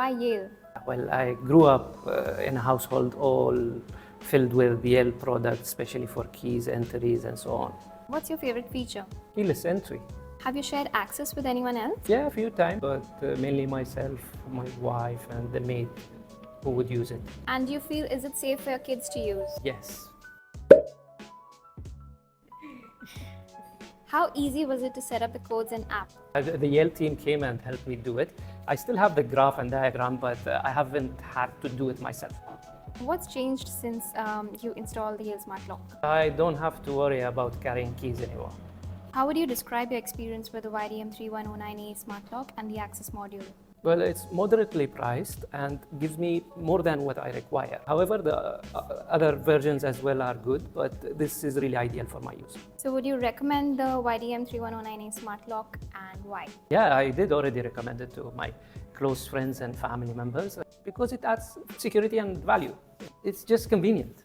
Why Yale? Well, I grew up in a household all filled with Yale products, especially for keys, entries, and so on. What's your favorite feature? Keyless entry. Have you shared access with anyone else? Yeah, a few times, but mainly myself, my wife, and the maid who would use it. And do you feel is it safe for your kids to use? Yes. How easy was it to set up the codes and app? The Yale team came and helped me do it. I still have the graph and diagram, but I haven't had to do it myself. What's changed since you installed the Yale Smart Lock? I don't have to worry about carrying keys anymore. How would you describe your experience with the YDM3109A Smart Lock and the access module? Well, it's moderately priced and gives me more than what I require. However, the other versions as well are good, but this is really ideal for my use. So would you recommend the YDM3109A Smart Lock and why? Yeah, I did already recommend it to my close friends and family members because it adds security and value. It's just convenient.